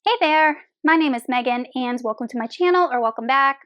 Hey there, my name is Megan and welcome to my channel, or welcome back.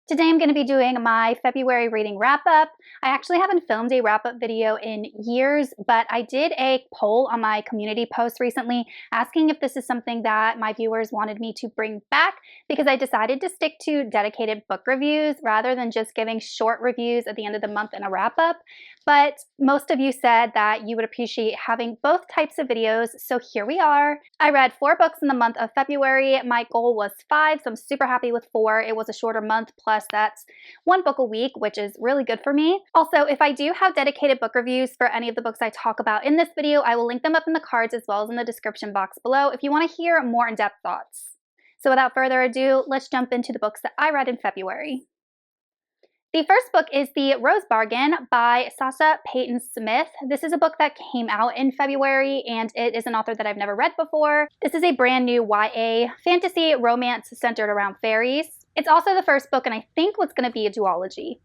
Today I'm going to be doing my February reading wrap-up. I actually haven't filmed a wrap-up video in years, but I did a poll on my community post recently asking if this is something that my viewers wanted me to bring back, because I decided to stick to dedicated book reviews rather than just giving short reviews at the end of the month in a wrap-up. But most of you said that you would appreciate having both types of videos, so here we are. I read 4 books in the month of February. My goal was 5, so I'm super happy with 4. It was a shorter month, plus that's 1 book a week, which is really good for me. Also, if I do have dedicated book reviews for any of the books I talk about in this video, I will link them up in the cards as well as in the description box below if you want to hear more in-depth thoughts. So without further ado, let's jump into the books that I read in February. The first book is The Rose Bargain by Sasha Peyton Smith. This is a book that came out in February, and it is an author that I've never read before. This is a brand new YA fantasy romance centered around fairies. It's also the first book, and I think what's going to be a duology.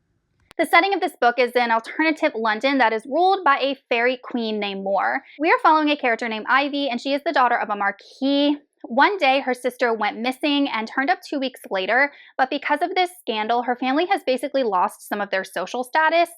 The setting of this book is in alternative London that is ruled by a fairy queen named Moore. We are following a character named Ivy, and she is the daughter of a marquis. One day, her sister went missing and turned up 2 weeks later, but because of this scandal, her family has basically lost some of their social status.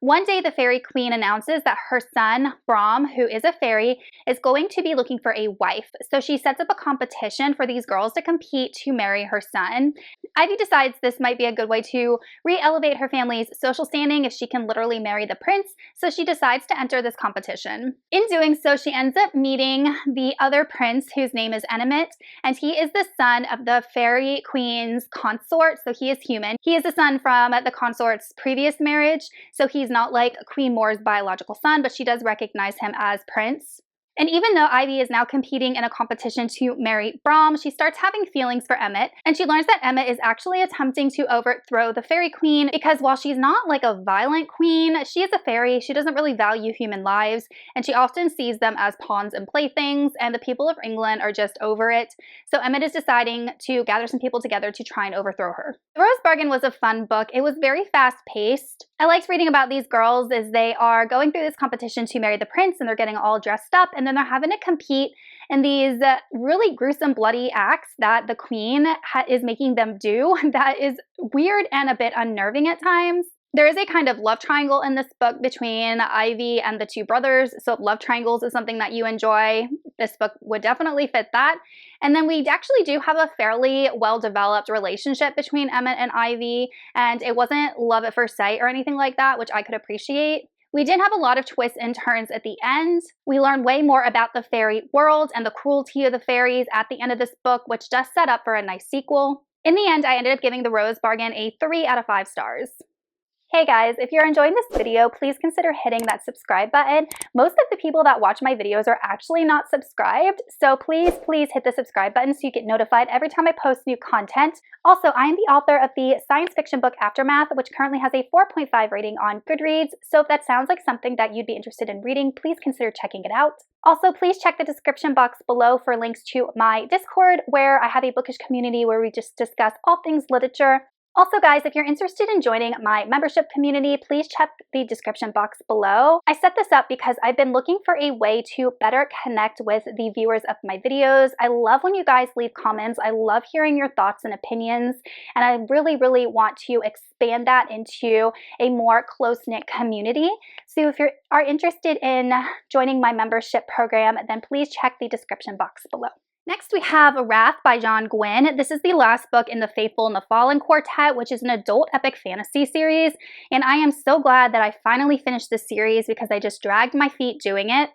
One day, the fairy queen announces that her son, Brom, who is a fairy, is going to be looking for a wife. So she sets up a competition for these girls to compete to marry her son. Ivy decides this might be a good way to re-elevate her family's social standing if she can literally marry the prince, so she decides to enter this competition. In doing so, she ends up meeting the other prince, whose name is Herbert, and he is the son of the fairy queen's consort, so he is human. He is the son from the consort's previous marriage, so he's not like Queen Moore's biological son, but she does recognize him as prince. And even though Ivy is now competing in a competition to marry Brom, she starts having feelings for Emmett, and she learns that Emmett is actually attempting to overthrow the fairy queen because while she's not like a violent queen, she is a fairy. She doesn't really value human lives, and she often sees them as pawns and playthings, and the people of England are just over it. So Emmett is deciding to gather some people together to try and overthrow her. The Rose Bargain was a fun book. It was very fast-paced. I liked reading about these girls as they are going through this competition to marry the prince, and they're getting all dressed up, and then they're having to compete in these really gruesome, bloody acts that the queen is making them do. That is weird and a bit unnerving at times. There is a kind of love triangle in this book between Ivy and the 2 brothers, so if love triangles is something that you enjoy, this book would definitely fit that. And then we actually do have a fairly well-developed relationship between Emmett and Ivy, and it wasn't love at first sight or anything like that, which I could appreciate. We did have a lot of twists and turns at the end. We learned way more about the fairy world and the cruelty of the fairies at the end of this book, which does set up for a nice sequel. In the end, I ended up giving The Rose Bargain a 3 out of 5 stars. Hey guys, if you're enjoying this video, please consider hitting that subscribe button. Most of the people that watch my videos are actually not subscribed, so please hit the subscribe button so you get notified every time I post new content. Also, I am the author of the science fiction book Aftermath, which currently has a 4.5 rating on Goodreads, so if that sounds like something that you'd be interested in reading, please consider checking it out. Also, please check the description box below for links to my Discord, where I have a bookish community where we just discuss all things literature. Also guys, if you're interested in joining my membership community, please check the description box below. I set this up because I've been looking for a way to better connect with the viewers of my videos. I love when you guys leave comments. I love hearing your thoughts and opinions, and I really want to expand that into a more close-knit community. So if you are interested in joining my membership program, then please check the description box below. Next, we have Wrath by Gwynne. This is the last book in the Faithful and the Fallen Quartet, which is an adult epic fantasy series, and I am so glad that I finally finished this series because I just dragged my feet doing it.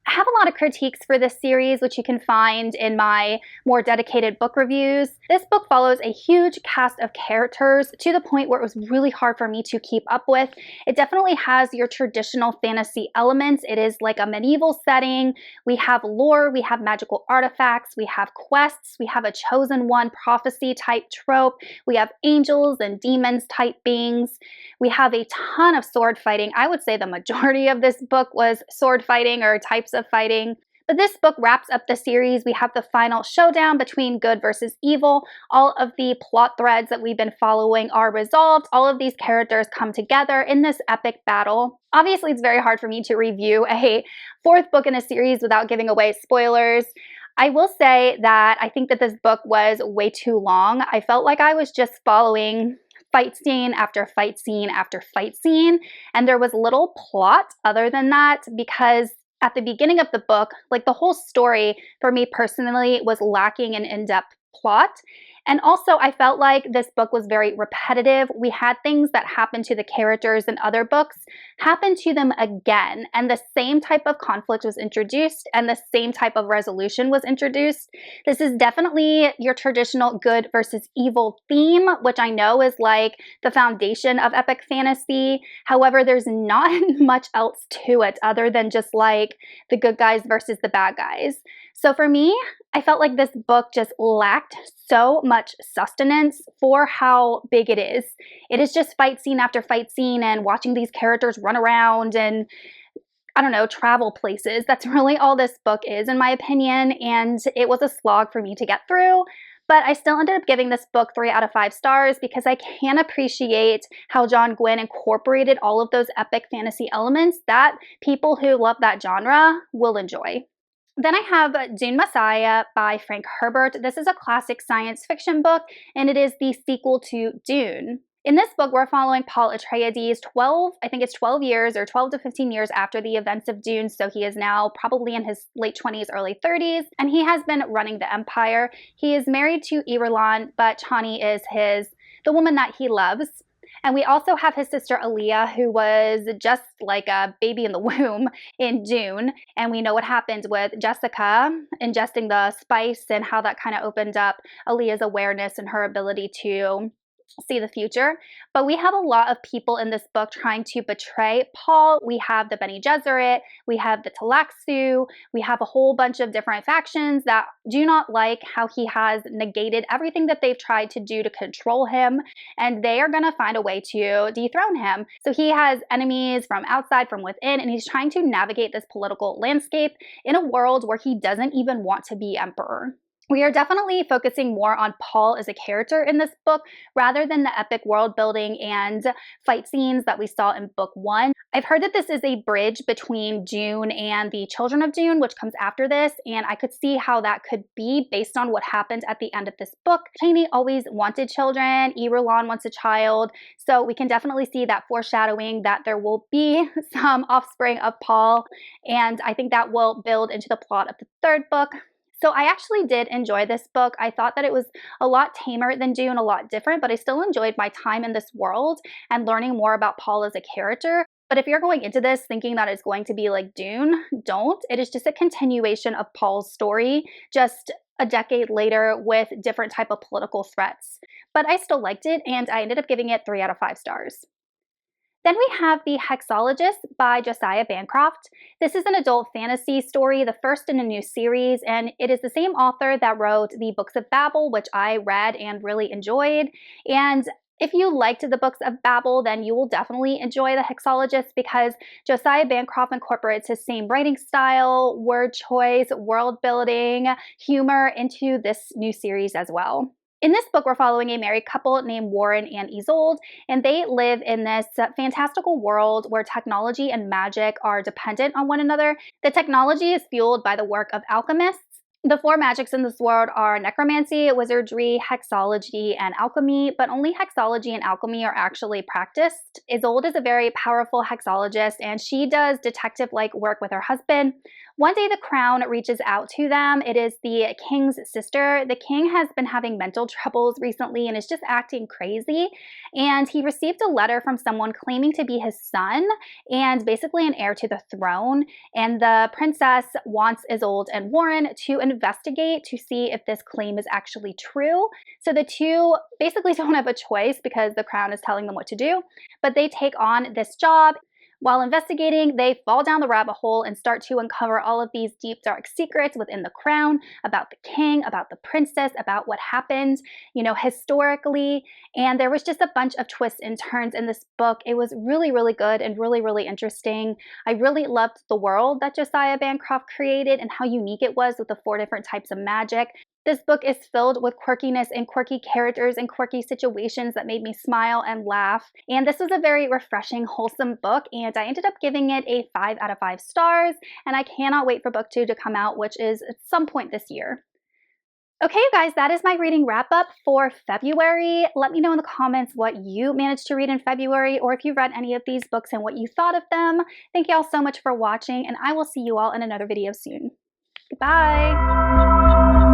I have a lot of critiques for this series, which you can find in my more dedicated book reviews. This book follows a huge cast of characters to the point where it was really hard for me to keep up with. It definitely has your traditional fantasy elements. It is like a medieval setting. We have lore, we have magical artifacts, we have quests, we have a chosen one prophecy type trope, we have angels and demons type beings. We have a ton of sword fighting. I would say the majority of this book was sword fighting or types of fighting. But this book wraps up the series. We have the final showdown between good versus evil. All of the plot threads that we've been following are resolved. All of these characters come together in this epic battle. Obviously, it's very hard for me to review a fourth book in a series without giving away spoilers. I will say that I think that this book was way too long. I felt like I was just following fight scene after fight scene after fight scene, and there was little plot other than that, because at the beginning of the book, like, the whole story for me personally was lacking an in-depth plot. And also, I felt like this book was very repetitive. We had things that happened to the characters in other books happen to them again, and the same type of conflict was introduced and the same type of resolution was introduced. This is definitely your traditional good versus evil theme, which I know is like the foundation of epic fantasy. However, there's not much else to it other than just like the good guys versus the bad guys. So for me, I felt like this book just lacked so much sustenance for how big it is. It is just fight scene after fight scene and watching these characters run around and, I don't know, travel places. That's really all this book is, in my opinion, and it was a slog for me to get through. But I still ended up giving this book 3 out of 5 stars because I can appreciate how Gwynne incorporated all of those epic fantasy elements that people who love that genre will enjoy. Then I have Dune Messiah by Frank Herbert. This is a classic science fiction book, and it is the sequel to Dune. In this book, we're following Paul Atreides 12 years or 12 to 15 years after the events of Dune, so he is now probably in his late 20s, early 30s, and he has been running the Empire. He is married to Irulan, but Chani is the woman that he loves. And we also have his sister Aaliyah, who was just like a baby in the womb in Dune. And we know what happened with Jessica ingesting the spice and how that kind of opened up Aaliyah's awareness and her ability to see the future. But we have a lot of people in this book trying to betray Paul. We have the Bene Gesserit, we have the Talaxu, we have a whole bunch of different factions that do not like how he has negated everything that they've tried to do to control him, and they are going to find a way to dethrone him. So he has enemies from outside, from within, and he's trying to navigate this political landscape in a world where he doesn't even want to be emperor. We are definitely focusing more on Paul as a character in this book rather than the epic world building and fight scenes that we saw in book 1. I've heard that this is a bridge between Dune and the Children of Dune, which comes after this, and I could see how that could be based on what happened at the end of this book. Chani always wanted children, Irulan wants a child, so we can definitely see that foreshadowing that there will be some offspring of Paul, and I think that will build into the plot of the 3rd book. So I actually did enjoy this book. I thought that it was a lot tamer than Dune, a lot different, but I still enjoyed my time in this world and learning more about Paul as a character. But if you're going into this thinking that it's going to be like Dune, don't. It is just a continuation of Paul's story, just a decade later with different type of political threats. But I still liked it, and I ended up giving it 3 out of 5 stars. Then we have The Hexologists by Josiah Bancroft. This is an adult fantasy story, the first in a new series, and it is the same author that wrote the Books of Babel, which I read and really enjoyed. And if you liked the Books of Babel, then you will definitely enjoy The Hexologists because Josiah Bancroft incorporates his same writing style, word choice, world building, humor into this new series as well. In this book, we're following a married couple named Warren and Isolde, and they live in this fantastical world where technology and magic are dependent on one another. The technology is fueled by the work of alchemists. The 4 magics in this world are necromancy, wizardry, hexology, and alchemy, but only hexology and alchemy are actually practiced. Isolde is a very powerful hexologist, and she does detective-like work with her husband. One day the crown reaches out to them. It is the king's sister. The king has been having mental troubles recently and is just acting crazy, and he received a letter from someone claiming to be his son and basically an heir to the throne, and the princess wants Isolde and Warren to investigate to see if this claim is actually true. So the two basically don't have a choice because the crown is telling them what to do, but they take on this job. While investigating, they fall down the rabbit hole and start to uncover all of these deep, dark secrets within the crown, about the king, about the princess, about what happened, historically. And there was just a bunch of twists and turns in this book. It was really, really good and really, really interesting. I really loved the world that Josiah Bancroft created and how unique it was with the 4 different types of magic. This book is filled with quirkiness and quirky characters and quirky situations that made me smile and laugh. And this was a very refreshing, wholesome book, and I ended up giving it a 5 out of 5 stars, and I cannot wait for book 2 to come out, which is at some point this year. Okay, you guys, that is my reading wrap up for February. Let me know in the comments what you managed to read in February, or if you read any of these books and what you thought of them. Thank you all so much for watching, and I will see you all in another video soon. Goodbye!